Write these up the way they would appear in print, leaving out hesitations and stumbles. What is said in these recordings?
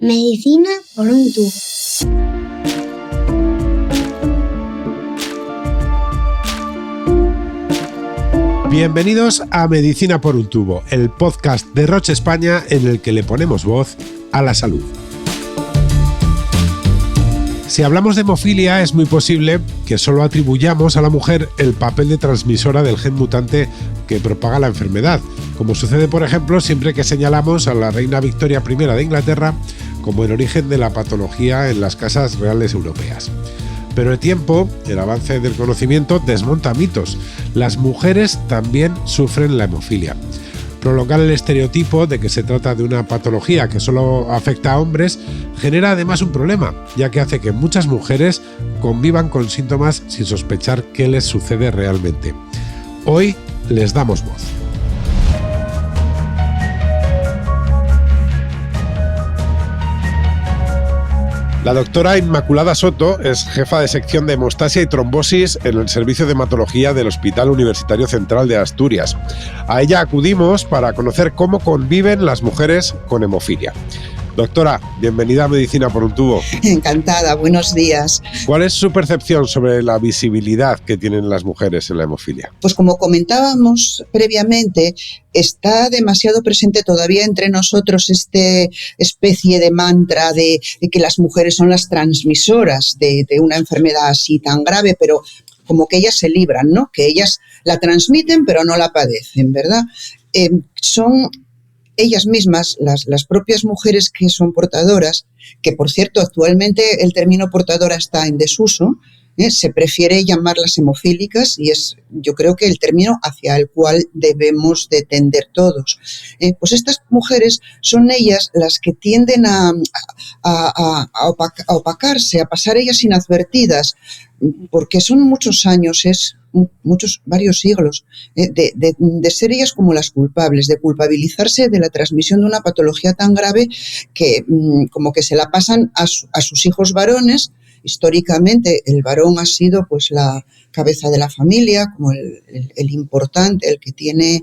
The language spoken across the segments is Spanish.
Medicina por un tubo. Bienvenidos a Medicina por un tubo, el podcast de Roche España en el que le ponemos voz a la salud. Si hablamos de hemofilia, es muy posible que solo atribuyamos a la mujer el papel de transmisora del gen mutante que propaga la enfermedad, como sucede, por ejemplo, siempre que señalamos a la reina Victoria I de Inglaterra como el origen de la patología en las casas reales europeas. Pero el tiempo, el avance del conocimiento, desmonta mitos. Las mujeres también sufren la hemofilia. Prolongar el estereotipo de que se trata de una patología que solo afecta a hombres genera además un problema, ya que hace que muchas mujeres convivan con síntomas sin sospechar qué les sucede realmente. Hoy les damos voz. La doctora Inmaculada Soto es jefa de sección de hemostasia y trombosis en el Servicio de Hematología del Hospital Universitario Central de Asturias. A ella acudimos para conocer cómo conviven las mujeres con hemofilia. Doctora, bienvenida a Medicina por un tubo. Encantada, buenos días. ¿Cuál es su percepción sobre la visibilidad que tienen las mujeres en la hemofilia? Pues como comentábamos previamente, está demasiado presente todavía entre nosotros esta especie de mantra de que las mujeres son las transmisoras de una enfermedad así tan grave, pero como que ellas se libran, ¿no? Que ellas la transmiten pero no la padecen, ¿verdad? Son ellas mismas, las propias mujeres que son portadoras, que por cierto actualmente el término portadora está en desuso, se prefiere llamarlas hemofílicas y es yo creo que el término hacia el cual debemos de tender todos. Pues estas mujeres son ellas las que tienden a opacarse, a pasar ellas inadvertidas, porque son muchos años, varios siglos, de ser ellas como las culpables, de culpabilizarse de la transmisión de una patología tan grave que como que se la pasan a sus hijos varones. Históricamente el varón ha sido pues la cabeza de la familia, como el importante, el que tiene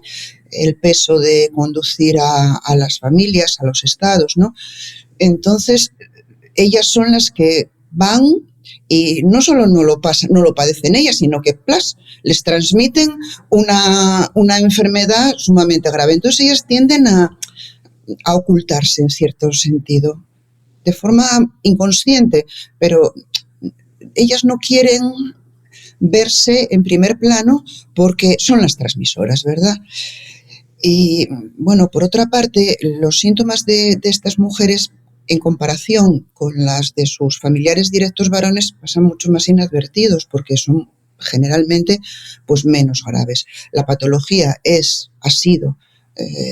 el peso de conducir a las familias, a los estados, ¿no? Entonces ellas son las que van y no solo no lo padecen ellas, sino que les transmiten una enfermedad sumamente grave. Entonces ellas tienden a ocultarse en cierto sentido, de forma inconsciente, pero ellas no quieren verse en primer plano porque son las transmisoras, ¿verdad? Y bueno, por otra parte, los síntomas de estas mujeres en comparación con las de sus familiares directos varones pasan mucho más inadvertidos porque son generalmente pues menos graves. La patología ha sido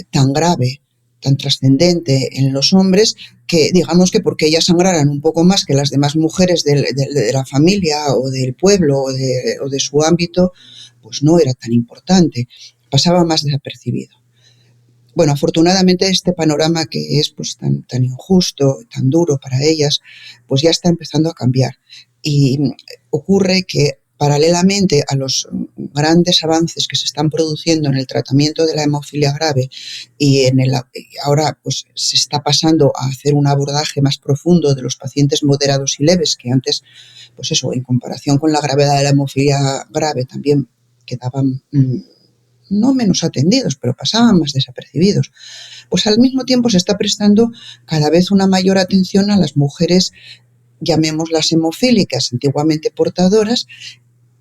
tan grave, tan trascendente en los hombres que digamos que porque ellas sangraran un poco más que las demás mujeres de la familia o del pueblo o de su ámbito, pues no era tan importante, pasaba más desapercibido. Bueno, afortunadamente este panorama que es pues tan injusto, tan duro para ellas, pues ya está empezando a cambiar. Y ocurre que paralelamente a los grandes avances que se están produciendo en el tratamiento de la hemofilia grave y ahora pues se está pasando a hacer un abordaje más profundo de los pacientes moderados y leves que antes, pues eso, en comparación con la gravedad de la hemofilia grave también quedaban no menos atendidos, pero pasaban más desapercibidos. Pues al mismo tiempo se está prestando cada vez una mayor atención a las mujeres, llamémoslas hemofílicas, antiguamente portadoras,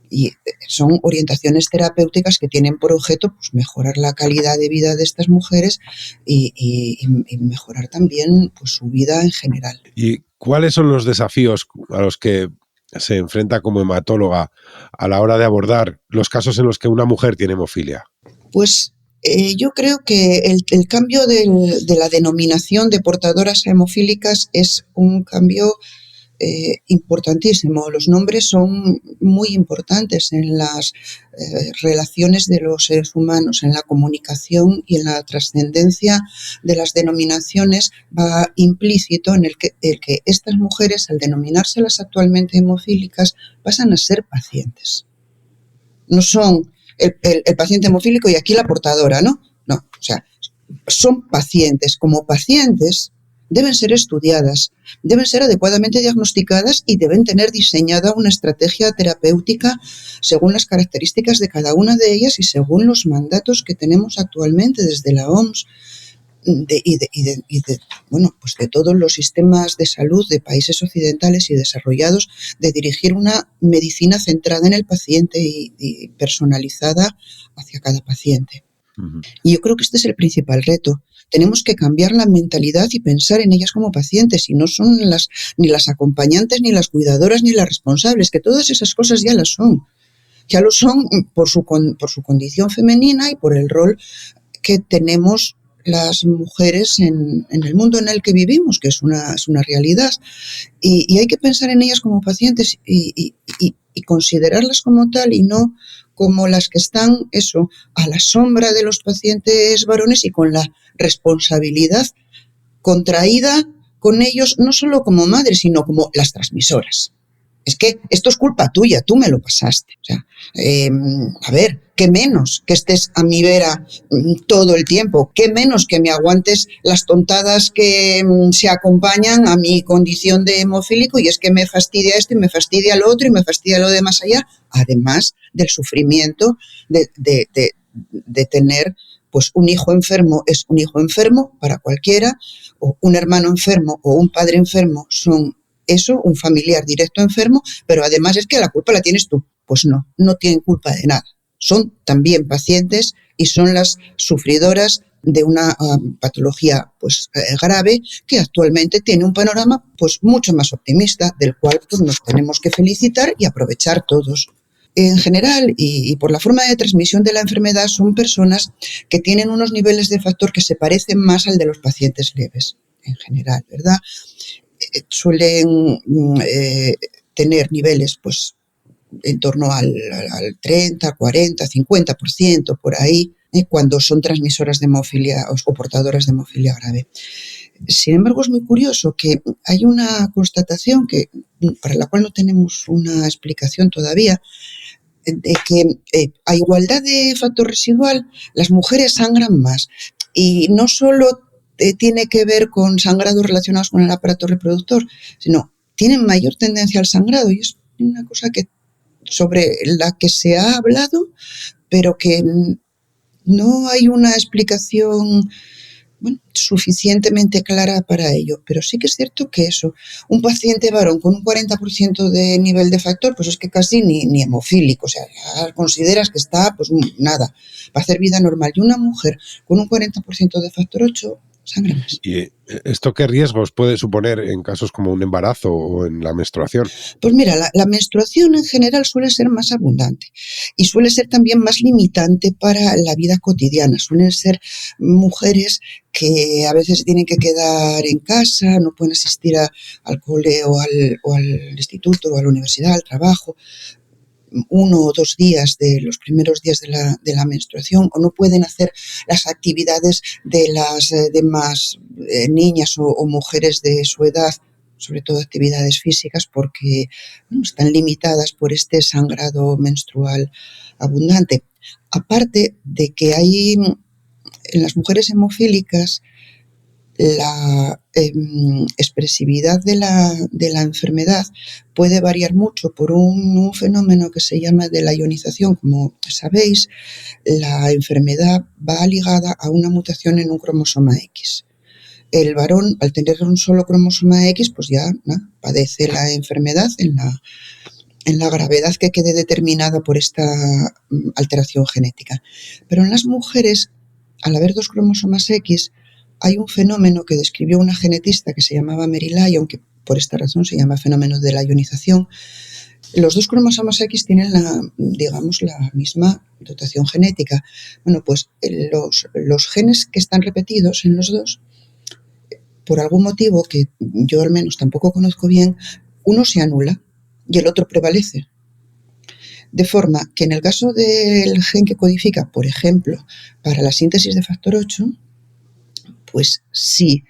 y son orientaciones terapéuticas que tienen por objeto pues, mejorar la calidad de vida de estas mujeres y mejorar también pues, su vida en general. ¿Y cuáles son los desafíos a los que se enfrenta como hematóloga a la hora de abordar los casos en los que una mujer tiene hemofilia? Pues yo creo que el cambio de la denominación de portadoras hemofílicas es un cambio importantísimo. Los nombres son muy importantes en las relaciones de los seres humanos, en la comunicación y en la trascendencia de las denominaciones va implícito en el que estas mujeres, al denominárselas actualmente hemofílicas, pasan a ser pacientes. No son el paciente hemofílico y aquí la portadora, ¿no? No, o sea, son pacientes. Como pacientes deben ser estudiadas, deben ser adecuadamente diagnosticadas y deben tener diseñada una estrategia terapéutica según las características de cada una de ellas y según los mandatos que tenemos actualmente desde la OMS pues de todos los sistemas de salud de países occidentales y desarrollados, de dirigir una medicina centrada en el paciente y personalizada hacia cada paciente. Y yo creo que este es el principal reto. Tenemos que cambiar la mentalidad y pensar en ellas como pacientes, y no son ni las acompañantes, ni las cuidadoras, ni las responsables, que todas esas cosas ya las son. Ya lo son por su condición femenina y por el rol que tenemos las mujeres en el mundo en el que vivimos, que es una realidad. Y hay que pensar en ellas como pacientes y considerarlas como tal, y no como las que están a la sombra de los pacientes varones y con la responsabilidad contraída con ellos, no solo como madres, sino como las transmisoras. Es que esto es culpa tuya, tú me lo pasaste. O sea, a ver, qué menos que estés a mi vera todo el tiempo, qué menos que me aguantes las tontadas que se acompañan a mi condición de hemofílico, y es que me fastidia esto y me fastidia lo otro y me fastidia lo de más allá, además del sufrimiento de tener pues un hijo enfermo. Es un hijo enfermo para cualquiera, o un hermano enfermo o un padre enfermo son un familiar directo enfermo, pero además es que la culpa la tienes tú. Pues no tienen culpa de nada. Son también pacientes y son las sufridoras de una patología pues grave, que actualmente tiene un panorama pues mucho más optimista, del cual pues nos tenemos que felicitar y aprovechar todos. En general, y por la forma de transmisión de la enfermedad, son personas que tienen unos niveles de factor que se parecen más al de los pacientes leves, en general, ¿verdad? Suelen tener niveles pues en torno al 30, 40, 50% por ahí, cuando son transmisoras de hemofilia o portadoras de hemofilia grave. Sin embargo, es muy curioso que hay una constatación para la cual no tenemos una explicación todavía, de que a igualdad de factor residual, las mujeres sangran más, y no solo tiene que ver con sangrados relacionados con el aparato reproductor, sino tienen mayor tendencia al sangrado, y es una cosa sobre la que se ha hablado, pero que no hay una explicación suficientemente clara para ello. Pero sí que es cierto que un paciente varón con un 40% de nivel de factor, pues es que casi ni hemofílico, o sea, ya consideras que está, pues nada, va a hacer vida normal. Y una mujer con un 40% de factor 8 sangra más. ¿Y esto qué riesgos puede suponer en casos como un embarazo o en la menstruación? Pues mira, la menstruación en general suele ser más abundante y suele ser también más limitante para la vida cotidiana. Suelen ser mujeres que a veces tienen que quedar en casa, no pueden asistir al cole o al instituto o a la universidad, al trabajo, 1 o 2 días de los primeros días de la menstruación, o no pueden hacer las actividades de las demás niñas o mujeres de su edad, sobre todo actividades físicas, porque están limitadas por este sangrado menstrual abundante. Aparte de que hay en las mujeres hemofílicas la expresividad de la enfermedad puede variar mucho por un fenómeno que se llama de la ionización. Como sabéis, la enfermedad va ligada a una mutación en un cromosoma X. El varón, al tener un solo cromosoma X, pues ya padece la enfermedad en la gravedad que quede determinada por esta alteración genética. Pero en las mujeres, al haber 2 cromosomas X, hay un fenómeno que describió una genetista que se llamaba Mary Lyon, que por esta razón se llama fenómeno de la ionización. Los 2 cromosomas X tienen la misma dotación genética. Bueno, pues los genes que están repetidos en los 2, por algún motivo que yo al menos tampoco conozco bien, uno se anula y el otro prevalece. De forma que en el caso del gen que codifica, por ejemplo, para la síntesis de factor 8, pues si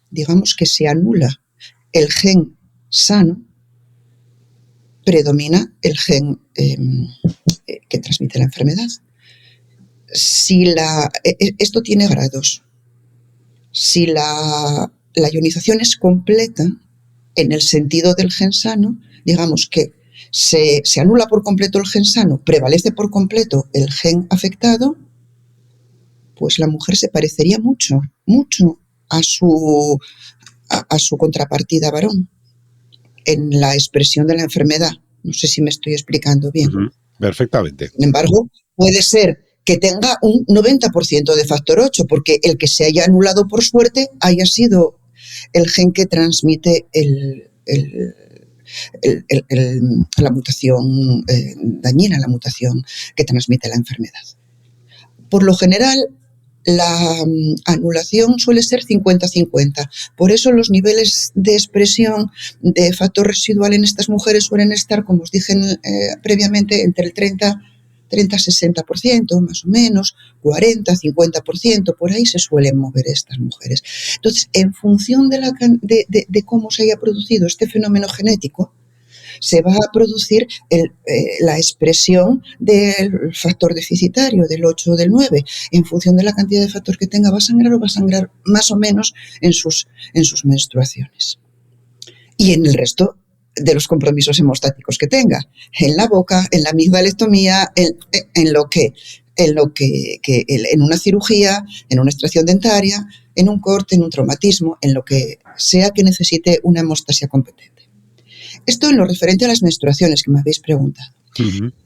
digamos que se anula el gen sano, predomina el gen que transmite la enfermedad. Esto tiene grados. Si la ionización es completa, en el sentido del gen sano, digamos que se anula por completo el gen sano, prevalece por completo el gen afectado, pues la mujer se parecería mucho, mucho a su contrapartida varón en la expresión de la enfermedad. No sé si me estoy explicando bien. Perfectamente. Sin embargo, puede ser que tenga un 90% de factor 8, porque el que se haya anulado por suerte haya sido el gen que transmite la mutación dañina, la mutación que transmite la enfermedad. Por lo general, la anulación suele ser 50-50. Por eso los niveles de expresión de factor residual en estas mujeres suelen estar, como os dije previamente, entre el 30-60%, más o menos, 40-50%, por ahí se suelen mover estas mujeres. Entonces, en función de cómo se haya producido este fenómeno genético, se va a producir la expresión del factor deficitario, del 8 o del 9. En función de la cantidad de factor que tenga, va a sangrar o va a sangrar más o menos en sus menstruaciones. Y en el resto de los compromisos hemostáticos que tenga, en la boca, en la amigdalectomía, en una cirugía, en una extracción dentaria, en un corte, en un traumatismo, en lo que sea que necesite una hemostasia competente. Esto en lo referente a las menstruaciones que me habéis preguntado.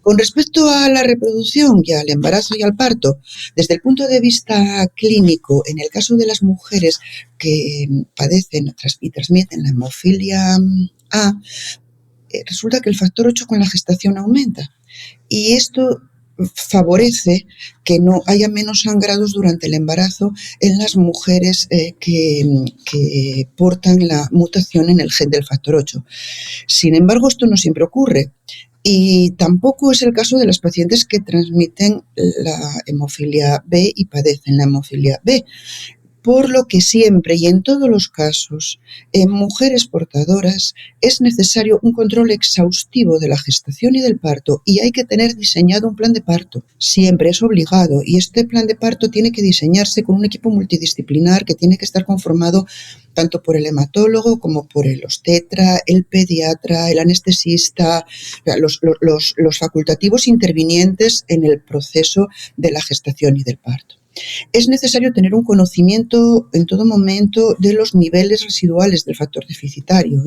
Con respecto a la reproducción y al embarazo y al parto, desde el punto de vista clínico, en el caso de las mujeres que padecen y transmiten la hemofilia A, resulta que el factor 8 con la gestación aumenta. Y esto favorece que no haya menos sangrados durante el embarazo en las mujeres que portan la mutación en el gen del factor 8. Sin embargo, esto no siempre ocurre. Y tampoco es el caso de las pacientes que transmiten la hemofilia B y padecen la hemofilia B. Por lo que siempre y en todos los casos, en mujeres portadoras es necesario un control exhaustivo de la gestación y del parto, y hay que tener diseñado un plan de parto. Siempre es obligado, y este plan de parto tiene que diseñarse con un equipo multidisciplinar que tiene que estar conformado tanto por el hematólogo como por el obstetra, el pediatra, el anestesista, los facultativos intervinientes en el proceso de la gestación y del parto. Es necesario tener un conocimiento en todo momento de los niveles residuales del factor deficitario,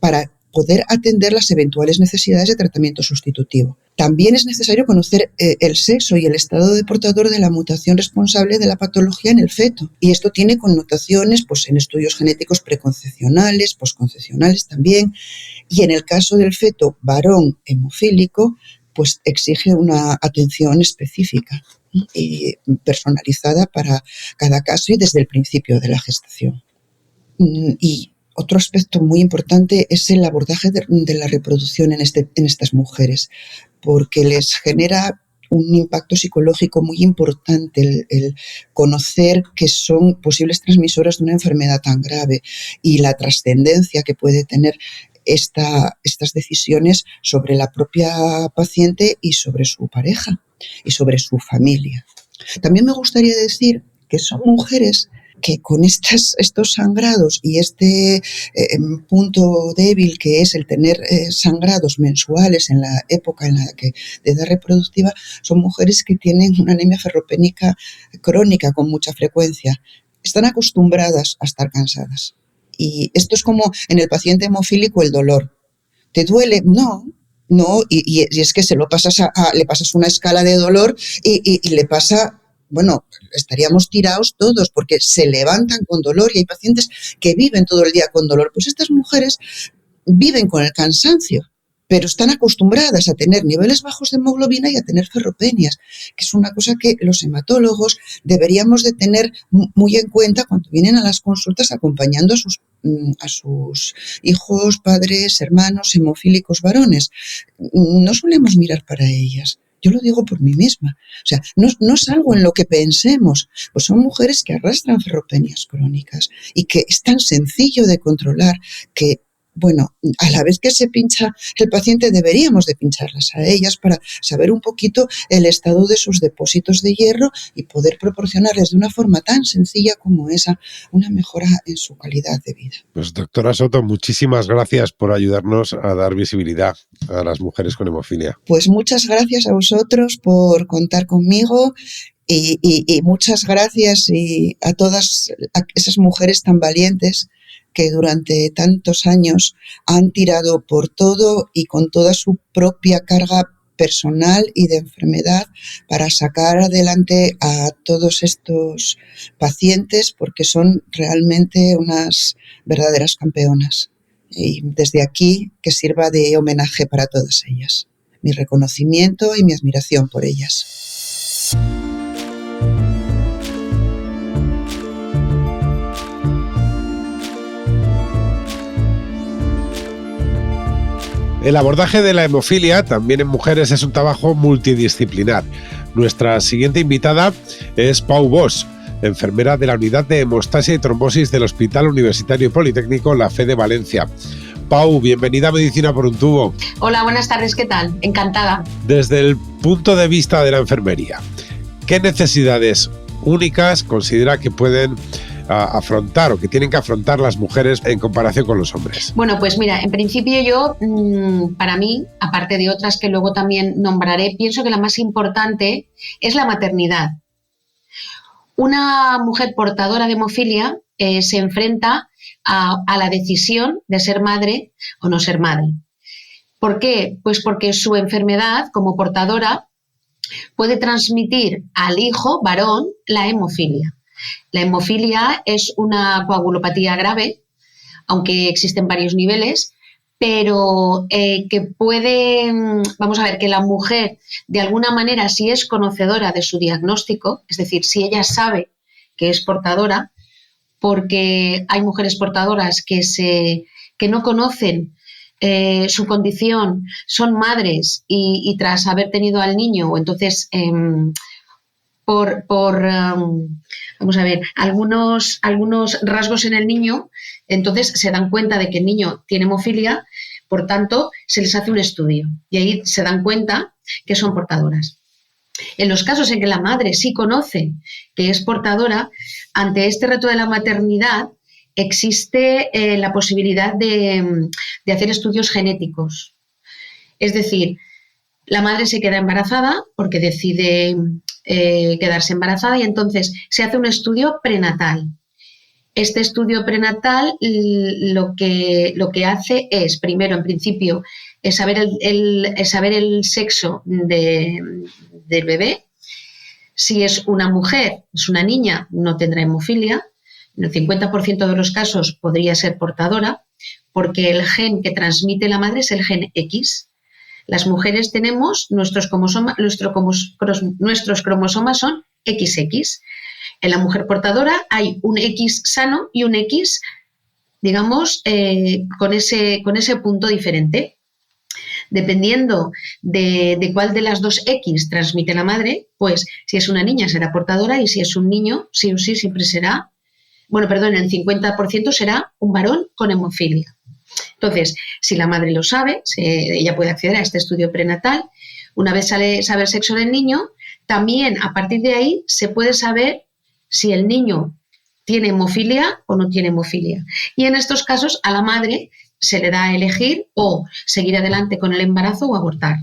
para poder atender las eventuales necesidades de tratamiento sustitutivo. También es necesario conocer el sexo y el estado de portador de la mutación responsable de la patología en el feto. Y esto tiene connotaciones en estudios genéticos preconcepcionales, posconcepcionales también. Y en el caso del feto varón hemofílico, pues exige una atención específica y personalizada para cada caso y desde el principio de la gestación. Y otro aspecto muy importante es el abordaje de la reproducción en estas mujeres, porque les genera un impacto psicológico muy importante el conocer que son posibles transmisoras de una enfermedad tan grave y la trascendencia que puede tener estas decisiones sobre la propia paciente y sobre su pareja y sobre su familia. También me gustaría decir que son mujeres que con estos sangrados y este punto débil que es el tener sangrados mensuales en la época en la que de edad reproductiva, son mujeres que tienen una anemia ferropénica crónica con mucha frecuencia. Están acostumbradas a estar cansadas. Y esto es como en el paciente hemofílico el dolor. ¿Te duele? No, y es que le pasas una escala de dolor y le pasa, estaríamos tirados todos porque se levantan con dolor y hay pacientes que viven todo el día con dolor. Pues estas mujeres viven con el cansancio, pero están acostumbradas a tener niveles bajos de hemoglobina y a tener ferropenias, que es una cosa que los hematólogos deberíamos de tener muy en cuenta cuando vienen a las consultas acompañando a sus hijos, padres, hermanos hemofílicos varones. No solemos mirar para ellas. Yo lo digo por mí misma. O sea, no es algo en lo que pensemos. Pues son mujeres que arrastran ferropenias crónicas y que es tan sencillo de controlar que bueno, a la vez que se pincha el paciente, deberíamos de pincharlas a ellas para saber un poquito el estado de sus depósitos de hierro y poder proporcionarles de una forma tan sencilla como esa una mejora en su calidad de vida. Pues doctora Soto, muchísimas gracias por ayudarnos a dar visibilidad a las mujeres con hemofilia. Pues muchas gracias a vosotros por contar conmigo y muchas gracias a todas esas mujeres tan valientes que durante tantos años han tirado por todo y con toda su propia carga personal y de enfermedad para sacar adelante a todos estos pacientes, porque son realmente unas verdaderas campeonas. Y desde aquí que sirva de homenaje para todas ellas. Mi reconocimiento y mi admiración por ellas. El abordaje de la hemofilia, también en mujeres, es un trabajo multidisciplinar. Nuestra siguiente invitada es Pau Bosch, enfermera de la Unidad de Hemostasia y Trombosis del Hospital Universitario Politécnico La Fe de Valencia. Pau, bienvenida a Medicina por un tubo. Hola, buenas tardes, ¿qué tal? Encantada. Desde el punto de vista de la enfermería, ¿qué necesidades únicas considera que pueden afrontar o que tienen que afrontar las mujeres en comparación con los hombres? Bueno, pues mira, en principio yo, para mí, aparte de otras que luego también nombraré, pienso que la más importante es la maternidad. Una mujer portadora de hemofilia se enfrenta a la decisión de ser madre o no ser madre. ¿Por qué? Pues porque su enfermedad como portadora puede transmitir al hijo varón la hemofilia. La hemofilia es una coagulopatía grave, aunque existen varios niveles, pero que puede, vamos a ver, que la mujer de alguna manera, si es conocedora de su diagnóstico, es decir, si ella sabe que es portadora, porque hay mujeres portadoras que no conocen su condición, son madres y tras haber tenido al niño, o entonces vamos a ver, algunos rasgos en el niño, entonces se dan cuenta de que el niño tiene hemofilia, por tanto, se les hace un estudio y ahí se dan cuenta que son portadoras. En los casos en que la madre sí conoce que es portadora, ante este reto de la maternidad existe la posibilidad de hacer estudios genéticos. Es decir, la madre se queda embarazada porque decide quedarse embarazada y entonces se hace un estudio prenatal. Este estudio prenatal lo que hace es, primero, en principio, es saber el sexo del bebé. Si es una mujer, es una niña, no tendrá hemofilia. En el 50% de los casos podría ser portadora, porque el gen que transmite la madre es el gen X. Las mujeres tenemos, nuestros cromosomas son XX. En la mujer portadora hay un X sano y un X, digamos, con ese punto diferente. Dependiendo de cuál de las dos X transmite la madre, pues si es una niña será portadora y si es un niño, sí o sí siempre será, el 50% será un varón con hemofilia. Entonces, si la madre lo sabe, ella puede acceder a este estudio prenatal. Una vez sabe el sexo del niño, también a partir de ahí se puede saber si el niño tiene hemofilia o no tiene hemofilia. Y en estos casos a la madre se le da a elegir o seguir adelante con el embarazo o abortar.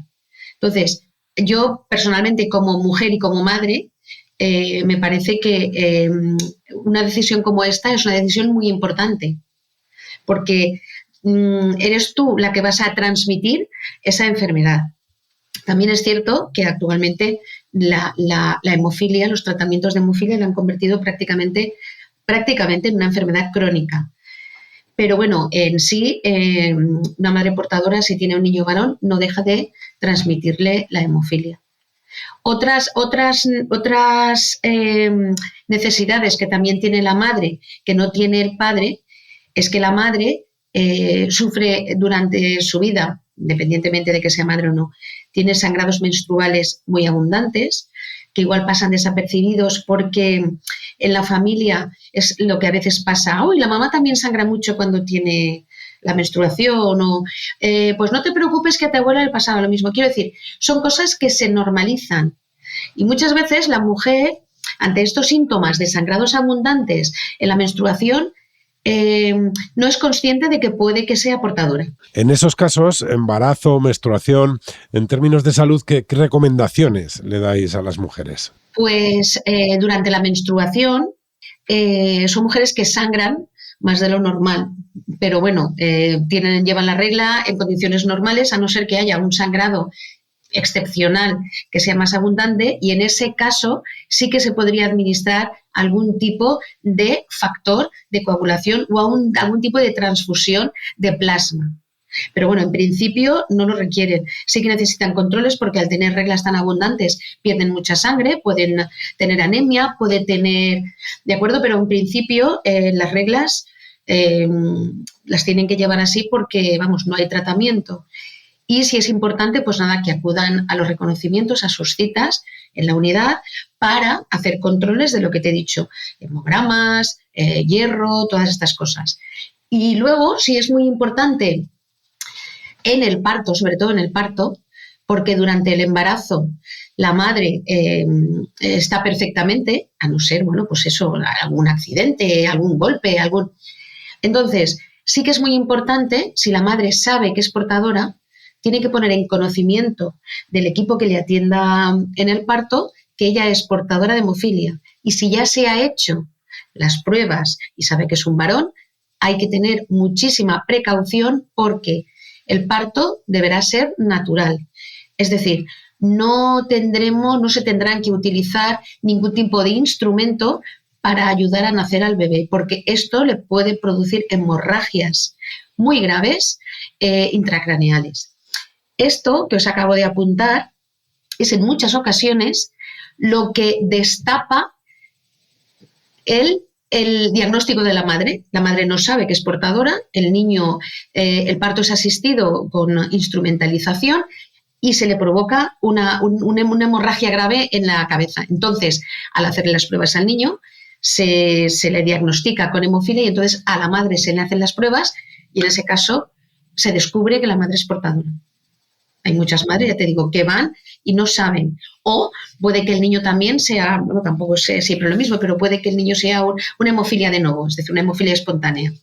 Entonces, yo personalmente como mujer y como madre, me parece que una decisión como esta es una decisión muy importante, porque eres tú la que vas a transmitir esa enfermedad. También es cierto que actualmente la hemofilia, los tratamientos de hemofilia la han convertido prácticamente en una enfermedad crónica. Pero bueno, en sí, una madre portadora, si tiene un niño varón, no deja de transmitirle la hemofilia. Otras necesidades que también tiene la madre, que no tiene el padre, es que la madre sufre durante su vida, independientemente de que sea madre o no, tiene sangrados menstruales muy abundantes, que igual pasan desapercibidos porque en la familia es lo que a veces pasa. La mamá también sangra mucho cuando tiene la menstruación o pues no te preocupes que a tu abuela le pasaba lo mismo. Quiero decir, son cosas que se normalizan y muchas veces la mujer, ante estos síntomas de sangrados abundantes en la menstruación, no es consciente de que puede que sea portadora. En esos casos, embarazo, menstruación, en términos de salud, ¿qué recomendaciones le dais a las mujeres? Pues durante la menstruación son mujeres que sangran más de lo normal, pero bueno, llevan la regla en condiciones normales, a no ser que haya un sangrado excepcional que sea más abundante, y en ese caso sí que se podría administrar algún tipo de factor de coagulación o algún tipo de transfusión de plasma. Pero bueno, en principio no lo requieren. Sí que necesitan controles porque al tener reglas tan abundantes pierden mucha sangre, pueden tener anemia, puede tener... ¿De acuerdo? Pero en principio las reglas las tienen que llevar así porque, vamos, no hay tratamiento. Y si es importante, pues nada, que acudan a los reconocimientos, a sus citas en la unidad para hacer controles de lo que te he dicho, hemogramas, hierro, todas estas cosas. Y luego, sí es muy importante en el parto, sobre todo en el parto, porque durante el embarazo la madre está perfectamente, a no ser, bueno, pues eso, algún accidente, algún golpe, Entonces, sí que es muy importante, si la madre sabe que es portadora, tiene que poner en conocimiento del equipo que le atienda en el parto que ella es portadora de hemofilia. Y si ya se ha hecho las pruebas y sabe que es un varón, hay que tener muchísima precaución porque el parto deberá ser natural. Es decir, no se tendrán que utilizar ningún tipo de instrumento para ayudar a nacer al bebé, porque esto le puede producir hemorragias muy graves intracraneales. Esto que os acabo de apuntar es en muchas ocasiones lo que destapa el diagnóstico de la madre. La madre no sabe que es portadora, el niño, el parto es asistido con instrumentalización y se le provoca una hemorragia grave en la cabeza. Entonces, al hacerle las pruebas al niño, se le diagnostica con hemofilia y entonces a la madre se le hacen las pruebas y en ese caso se descubre que la madre es portadora. Hay muchas madres, ya te digo, que van y no saben. O puede que el niño también sea, bueno, tampoco es siempre lo mismo, pero puede que el niño sea una hemofilia de novo, es decir, una hemofilia espontánea.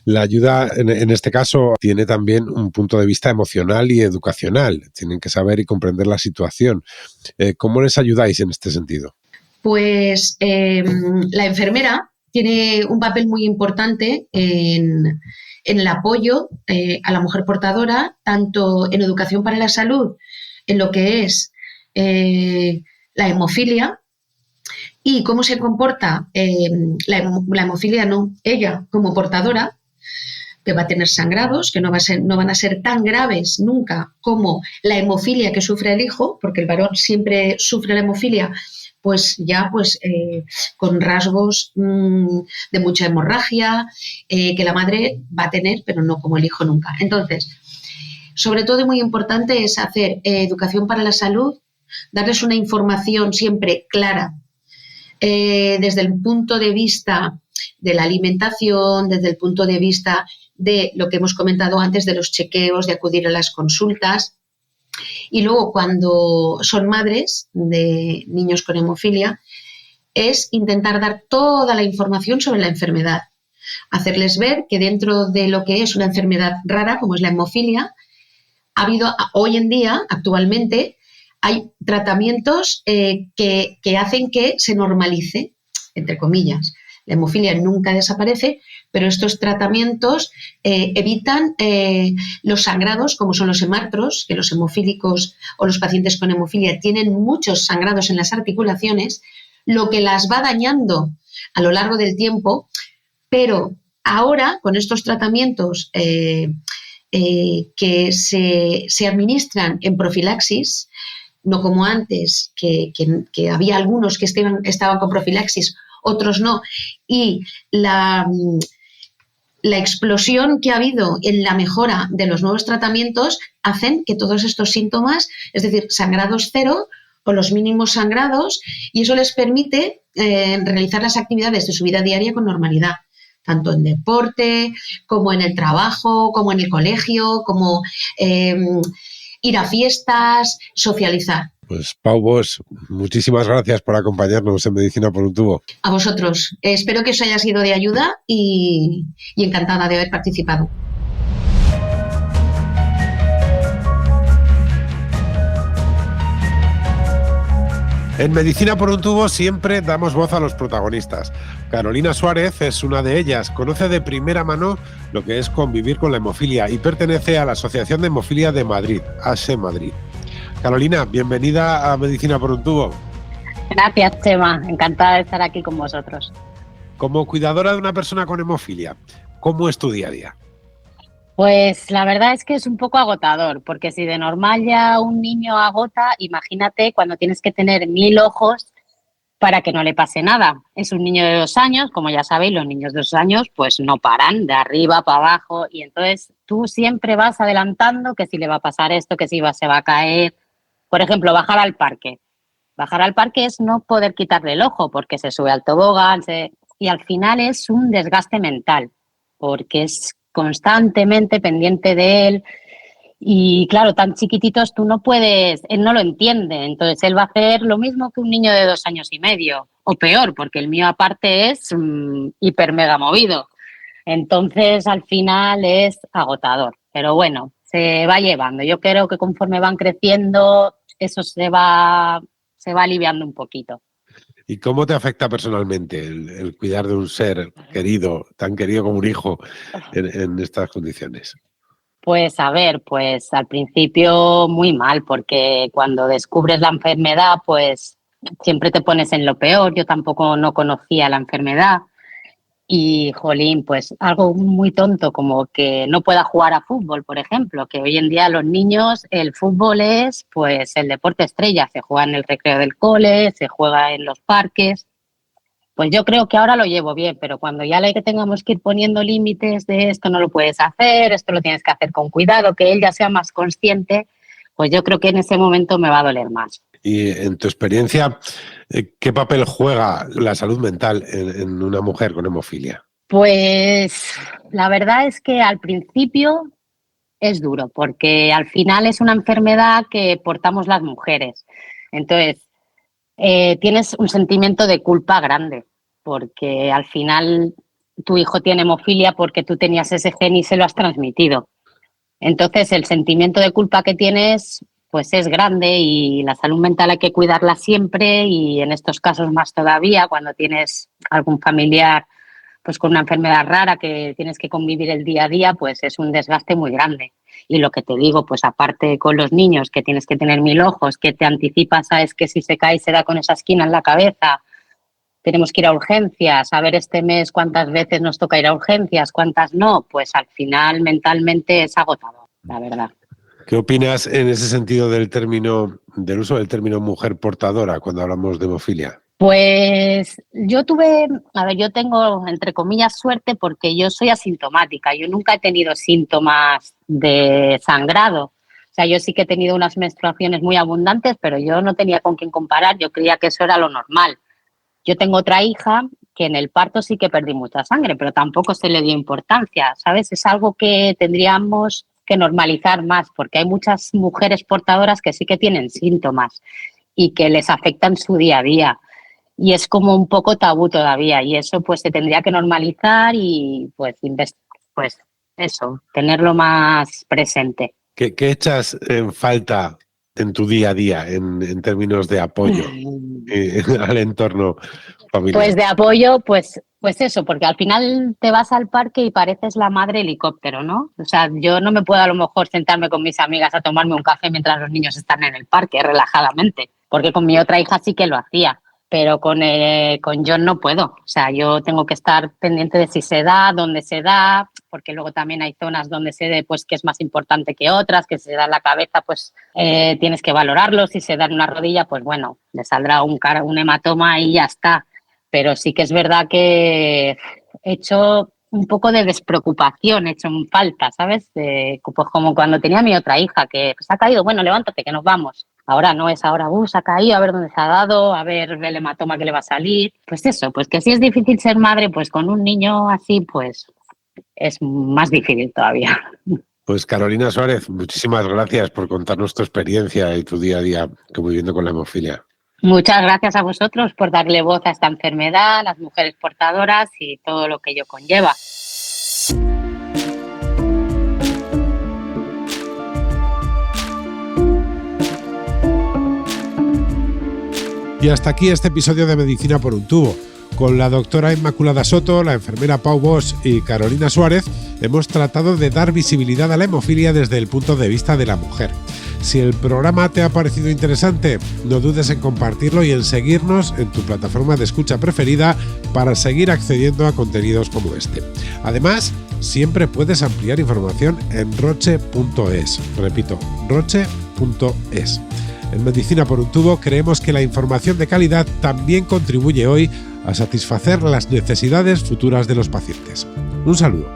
La ayuda, en este caso, tiene también un punto de vista emocional y educacional. Tienen que saber y comprender la situación. ¿Cómo les ayudáis en este sentido? Pues la enfermera tiene un papel muy importante en el apoyo a la mujer portadora, tanto en educación para la salud, en lo que es la hemofilia y cómo se comporta la hemofilia, no, ella como portadora, que va a tener sangrados, que no van a ser tan graves nunca como la hemofilia que sufre el hijo, porque el varón siempre sufre la hemofilia, pues con rasgos de mucha hemorragia, que la madre va a tener, pero no como el hijo nunca. Entonces, sobre todo y muy importante es hacer educación para la salud, darles una información siempre clara, desde el punto de vista de la alimentación, desde el punto de vista de lo que hemos comentado antes, de los chequeos, de acudir a las consultas. Y luego, cuando son madres de niños con hemofilia, es intentar dar toda la información sobre la enfermedad, hacerles ver que dentro de lo que es una enfermedad rara, como es la hemofilia, hoy en día, actualmente, hay tratamientos que hacen que se normalice, entre comillas. La hemofilia nunca desaparece, pero estos tratamientos evitan los sangrados, como son los hemartros, que los hemofílicos o los pacientes con hemofilia tienen muchos sangrados en las articulaciones, lo que las va dañando a lo largo del tiempo, pero ahora con estos tratamientos que se administran en profilaxis, no como antes, que había algunos que estaban con profilaxis, otros no, y la explosión que ha habido en la mejora de los nuevos tratamientos hacen que todos estos síntomas, es decir, sangrados cero o los mínimos sangrados, y eso les permite realizar las actividades de su vida diaria con normalidad. tanto en deporte, como en el trabajo, como en el colegio, como ir a fiestas, socializar. Pues Pau Bosch, muchísimas gracias por acompañarnos en Medicina por un tubo. A vosotros. Espero que os haya sido de ayuda y encantada de haber participado. En Medicina por un tubo siempre damos voz a los protagonistas. Carolina Suárez es una de ellas. Conoce de primera mano lo que es convivir con la hemofilia y pertenece a la Asociación de Hemofilia de Madrid, ASE Madrid. Carolina, bienvenida a Medicina por un tubo. Gracias, Chema. Encantada de estar aquí con vosotros. Como cuidadora de una persona con hemofilia, ¿cómo es tu día a día? Pues la verdad es que es un poco agotador, porque si de normal ya un niño agota, imagínate cuando tienes que tener 1000 ojos para que no le pase nada. Es un niño de 2 años, como ya sabéis, los niños de 2 años pues no paran de arriba para abajo y entonces tú siempre vas adelantando que si le va a pasar esto, que si se va a caer. Por ejemplo, bajar al parque. Bajar al parque es no poder quitarle el ojo porque se sube al tobogán y al final es un desgaste mental porque es constantemente pendiente de él y claro, tan chiquititos tú no puedes, él no lo entiende, entonces él va a hacer lo mismo que un niño de 2 años y medio o peor porque el mío aparte es hiper mega movido, entonces al final es agotador, pero bueno, se va llevando, yo creo que conforme van creciendo eso se va aliviando un poquito. ¿Y cómo te afecta personalmente el cuidar de un ser querido, tan querido como un hijo, en estas condiciones? Pues a ver, pues al principio muy mal, porque cuando descubres la enfermedad, pues siempre te pones en lo peor. Yo tampoco no conocía la enfermedad. Y, jolín, pues algo muy tonto como que no pueda jugar a fútbol, por ejemplo, que hoy en día los niños, el fútbol es pues el deporte estrella, se juega en el recreo del cole, se juega en los parques. Pues yo creo que ahora lo llevo bien, pero cuando ya le tengamos que ir poniendo límites de esto no lo puedes hacer, esto lo tienes que hacer con cuidado, que él ya sea más consciente, pues yo creo que en ese momento me va a doler más. Y en tu experiencia, ¿qué papel juega la salud mental en una mujer con hemofilia? Pues la verdad es que al principio es duro, porque al final es una enfermedad que portamos las mujeres. Entonces, tienes un sentimiento de culpa grande, porque al final tu hijo tiene hemofilia porque tú tenías ese gen y se lo has transmitido. Entonces, el sentimiento de culpa que tienes pues es grande y la salud mental hay que cuidarla siempre y en estos casos más todavía cuando tienes algún familiar pues con una enfermedad rara que tienes que convivir el día a día, pues es un desgaste muy grande. Y lo que te digo, pues aparte con los niños, que tienes que tener 1000 ojos, que te anticipas, sabes que si se cae se da con esa esquina en la cabeza, tenemos que ir a urgencias, a ver este mes cuántas veces nos toca ir a urgencias, cuántas no, pues al final mentalmente es agotador, la verdad. ¿Qué opinas en ese sentido del uso del término mujer portadora cuando hablamos de hemofilia? Pues yo tengo entre comillas suerte porque yo soy asintomática, yo nunca he tenido síntomas de sangrado, o sea, yo sí que he tenido unas menstruaciones muy abundantes, pero yo no tenía con quién comparar, yo creía que eso era lo normal. Yo tengo otra hija que en el parto sí que perdí mucha sangre, pero tampoco se le dio importancia, ¿sabes? Es algo que tendríamos que normalizar más porque hay muchas mujeres portadoras que sí que tienen síntomas y que les afectan su día a día. Y es como un poco tabú todavía y eso pues se tendría que normalizar y pues eso, tenerlo más presente. ¿Qué echas en falta en tu día a día en términos de apoyo al entorno familiar? Pues de apoyo, pues eso, porque al final te vas al parque y pareces la madre helicóptero, ¿no? O sea, yo no me puedo a lo mejor sentarme con mis amigas a tomarme un café mientras los niños están en el parque, relajadamente, porque con mi otra hija sí que lo hacía. Pero con John no puedo. O sea, yo tengo que estar pendiente de si se da, dónde se da, porque luego también hay zonas donde se da, pues que es más importante que otras, que si se da en la cabeza, pues tienes que valorarlo. Si se da en una rodilla, pues bueno, le saldrá un hematoma y ya está. Pero sí que es verdad que he hecho un poco de despreocupación, he hecho falta, ¿sabes? Pues como cuando tenía mi otra hija, que pues ha caído, bueno, levántate, que nos vamos. Ahora no es ahora, se ha caído, a ver dónde se ha dado, a ver el hematoma que le va a salir. Pues eso, pues que si es difícil ser madre, pues con un niño así, pues es más difícil todavía. Pues Carolina Suárez, muchísimas gracias por contarnos tu experiencia y tu día a día conviviendo con la hemofilia. Muchas gracias a vosotros por darle voz a esta enfermedad, a las mujeres portadoras y todo lo que ello conlleva. Y hasta aquí este episodio de Medicina por un tubo. Con la doctora Inmaculada Soto, la enfermera Pau Bosch y Carolina Suárez hemos tratado de dar visibilidad a la hemofilia desde el punto de vista de la mujer. Si el programa te ha parecido interesante, no dudes en compartirlo y en seguirnos en tu plataforma de escucha preferida para seguir accediendo a contenidos como este. Además, siempre puedes ampliar información en roche.es. Repito, roche.es. En Medicina por un tubo creemos que la información de calidad también contribuye hoy a satisfacer las necesidades futuras de los pacientes. Un saludo.